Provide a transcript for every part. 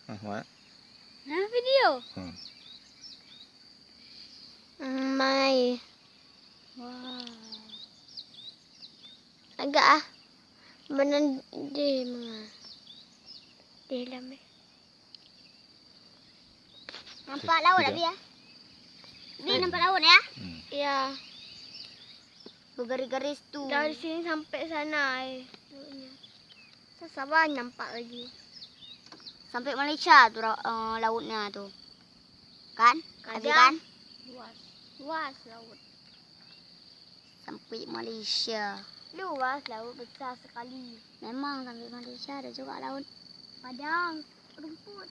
Mana? Video. Mai. Wow. Agak benar dia mga. Dia lam. Nampak laut tak Bi ya? Bi nampak laut ya? Ya. Bergaris-garis tu. Dari sini sampai sana lautnya. Sabar nampak lagi. Sampai Malaysia tu lautnya tu. Kan? Abi kan? Luas. Luas laut. Sampai Malaysia. Luas laut besar sekali. Memang sampai Malaysia ada juga laut. Padang rumput.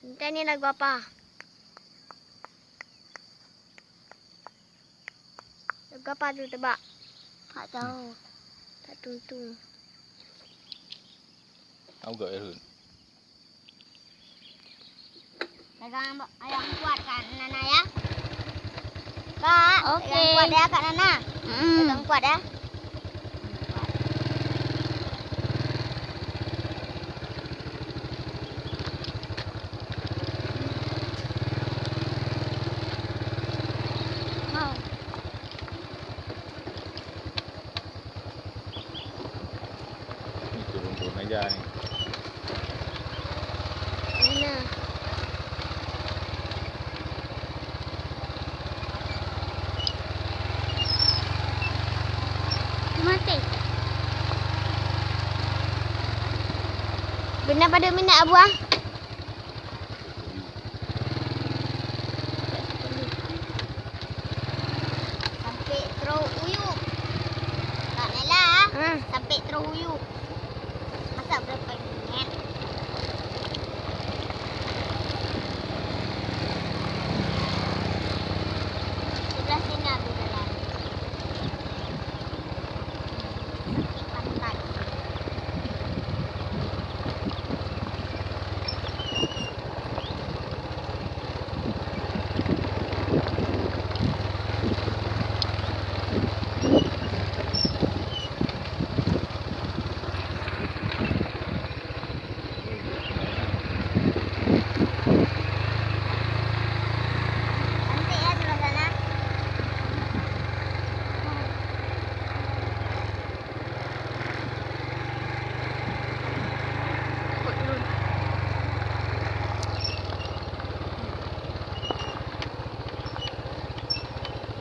Entah ni lagu apa? Lagu apa tu tebak? Tak tahu. Tak tuntung. Tahu gak Erun? Pegang yang kuat Kak Nana ya. Kak, Okey. pegang kuat ya Kak Nana. Pegang kuat ya. Mau. Ni turun-turun aja ni. Mana? Mati. Benar pada minat abuah? Sampai terus uyuk. Kak Nela, sampai terus uyuk. Masak berapa minit? Sebelah sini Abi jalan. Pantai. Cantik ya sebelah sana.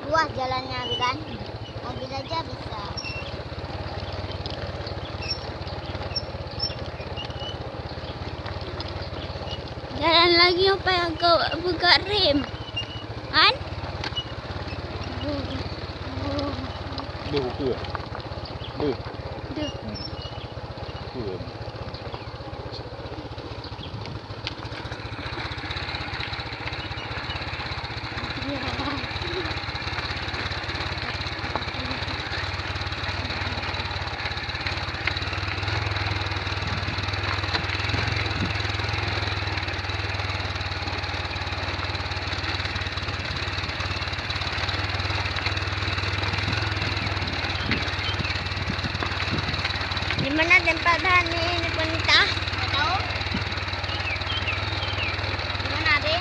Luas jalannya Abi kan? Mobil aja bisa. Jalan lagi apa yang kau buka rem? Kan? Dia buka. Dia. Duh. Buka. Di mana tempat bahan ni wanita? Tak tahu? Di mana Abi?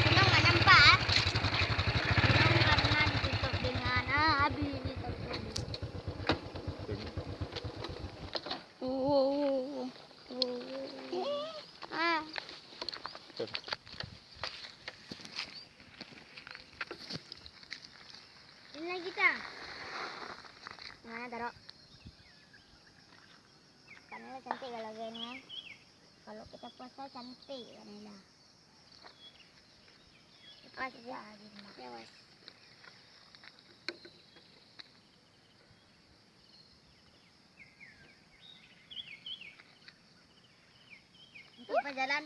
Senang nggak nampak? Senang karena ditutup dengan Abi ditutup. Ah. Ini lagi tak? Mana taruh? Kanela cantik kalau gini. Kalau kita puasa cantik kanela. Lepas ya, lepas. Apa jalan?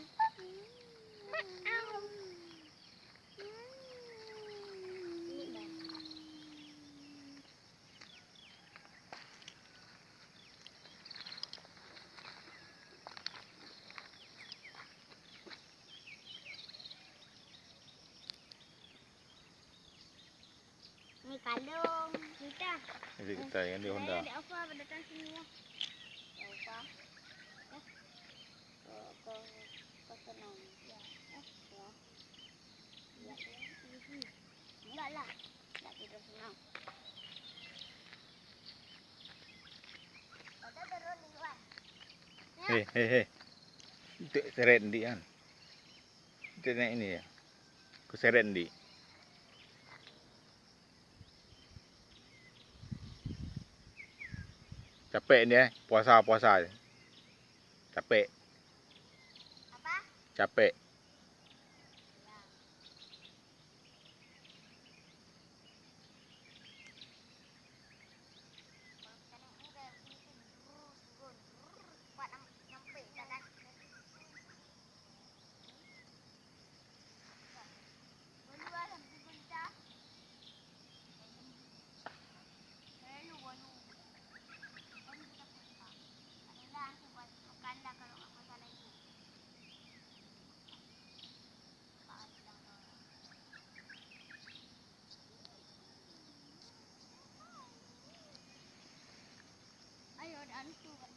Ni kalung kita. Jadi kita yang di Honda. Ada apa datang sini ya? Apa? Ke senang. Ya. Ya. Enggak lah. Tak tidur senang. Ada turun di luar. Hei. Itu seret ndi kan? Itu naik ini ya. Ku seret ndi. Capek ni puasa. Capek. Apa? Capek. Ayo dan tu kan.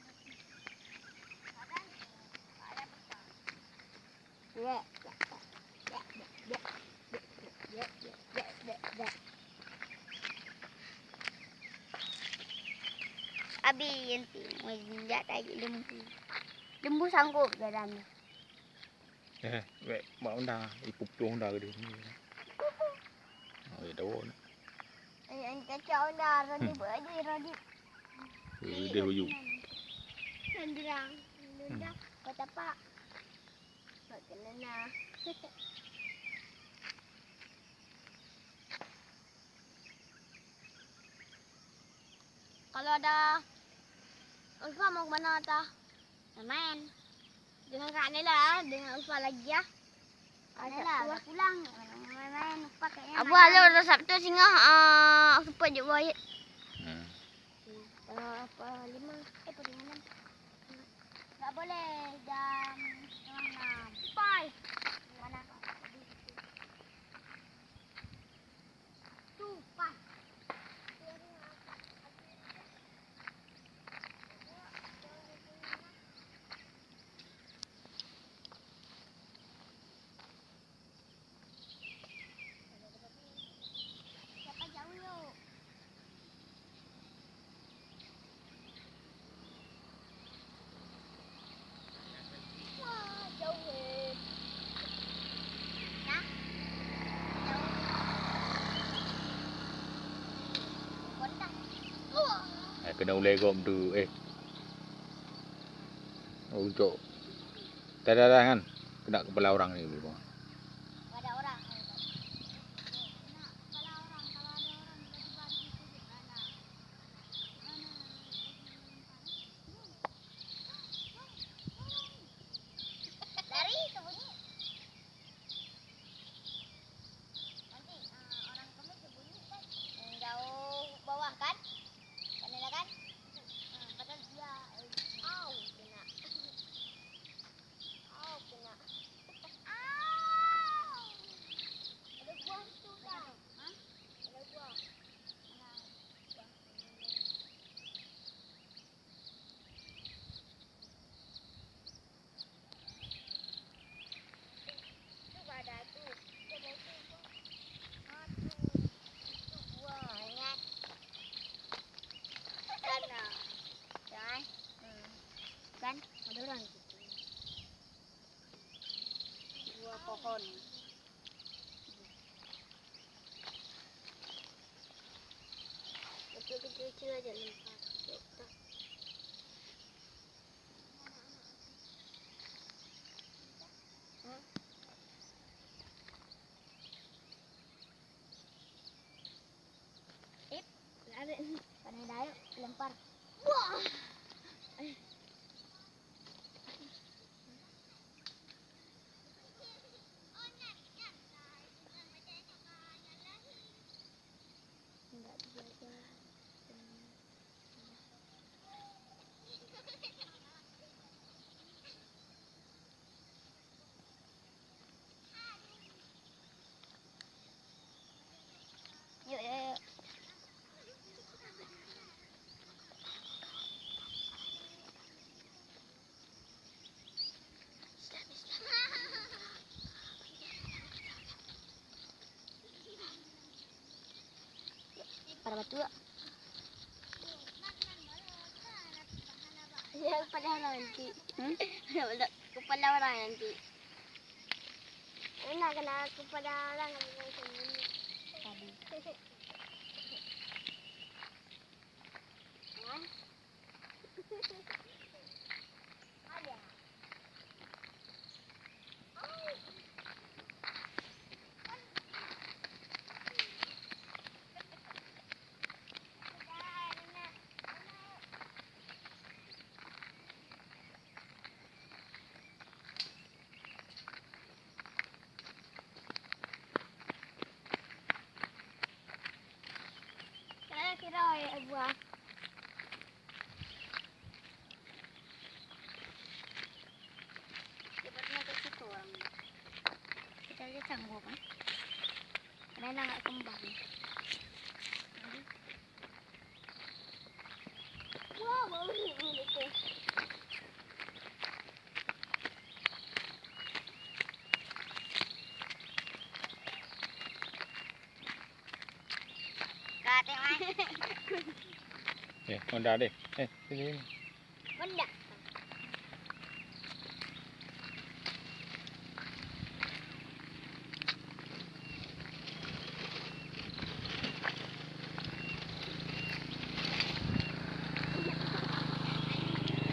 Abi yanti mau jinjat lagi lembu. Lembu sanggup jalan. Wek mak Honda, ipup tu Honda ke dia ni. Oh, ya daun. Yang kacau dah, Rodi buat aja Rodi. Dia huyu. Sendirang. Dah, kau tapak. Tak kena nak. Kalau ada Ulfa mau ke mana ta? Main. Dengan Kak Nela, dengan Ulfa lagi ya. Nela dah pulang. Main-main Ulfa kayaknya. Abu halo dah Sabtu singa super je buat. Apa 5? Apa 5? Tak boleh jam 6. Pai. Mana? Tu, pai. Siapa jauh yuk? Wah, jauh weh. Ya? Jauh. Kontak. Wah. Kena ulai gom tu. Untuk. Tak ada kan? Kena kepala orang ni. Ada orang. Kalau ada orang tiba-tiba di sudut mana? Lari ke bunyi. Nanti orang kami ke bunyi kan? Jauh bawah kan? Kanela kan? Padahal dia kena. Kena. kecil aja lempar. Ada pandai dayu lempar. Wah. Enggak dijaga. Yuk, yuk, yuk. Para batu. Ya, kepala orang nanti. Kepala orang nanti. Enak kena kepala orang macam ini. Tadi. Ada. Saya kira buah. Sebenarnya ke situ orang. Kita lihat sanggup kan? Karena nggak kembang. Wah, bau itu. Kate mai. Honda deh. Sini. Benda.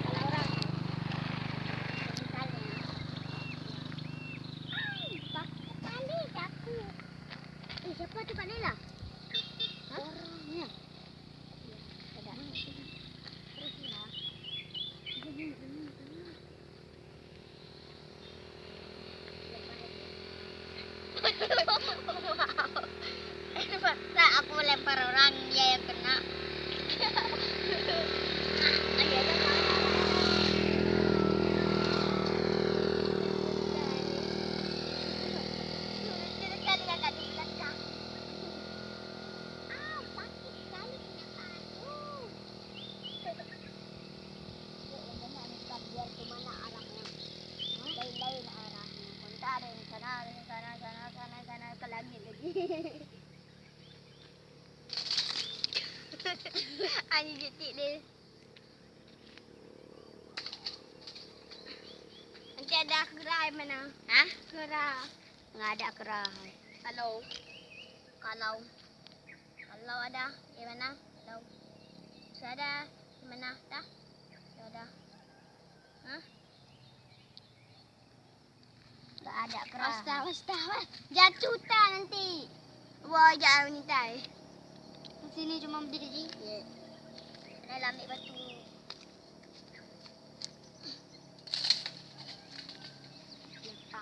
Kalau orang misalnya, kali aku. Siapa tu Pak Nela? Orangnya. Ada. Terus lah. Masa aku lempar orang dia yang kena. Ani jetik dia. Nanti ada kerai mana? Hah? Kerai. Enggak ada kerai. Kalau ada di mana? Kalau ada di mana? Dah? Ada. Hah? Enggak ada kerai. Astaga. Jatuh tak nanti. Wah, jangan minta. Sini cuma berdiri je. Ya. Kena ambil batu.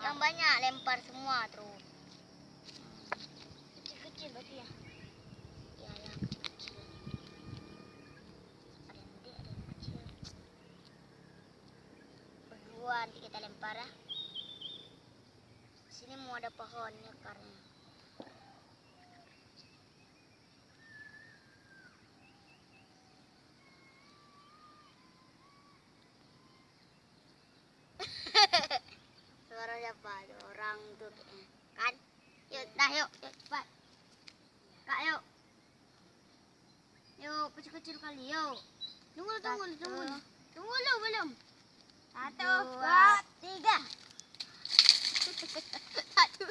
Yang banyak lempar semua terus. Kecil-kecil batu ya. Ya, yang kecil. Ada yang gede, ada yang kecil. Berdua nanti kita lempar ya. Sini mau ada pohon akarnya. Suara siapa? Ada orang tu kan? Yuk, dah yuk cepat. Kak yuk. Yuk, kecil-kecil kali yuk. Tunggu. Tunggu lu belum. 1, 2, 3. Satu.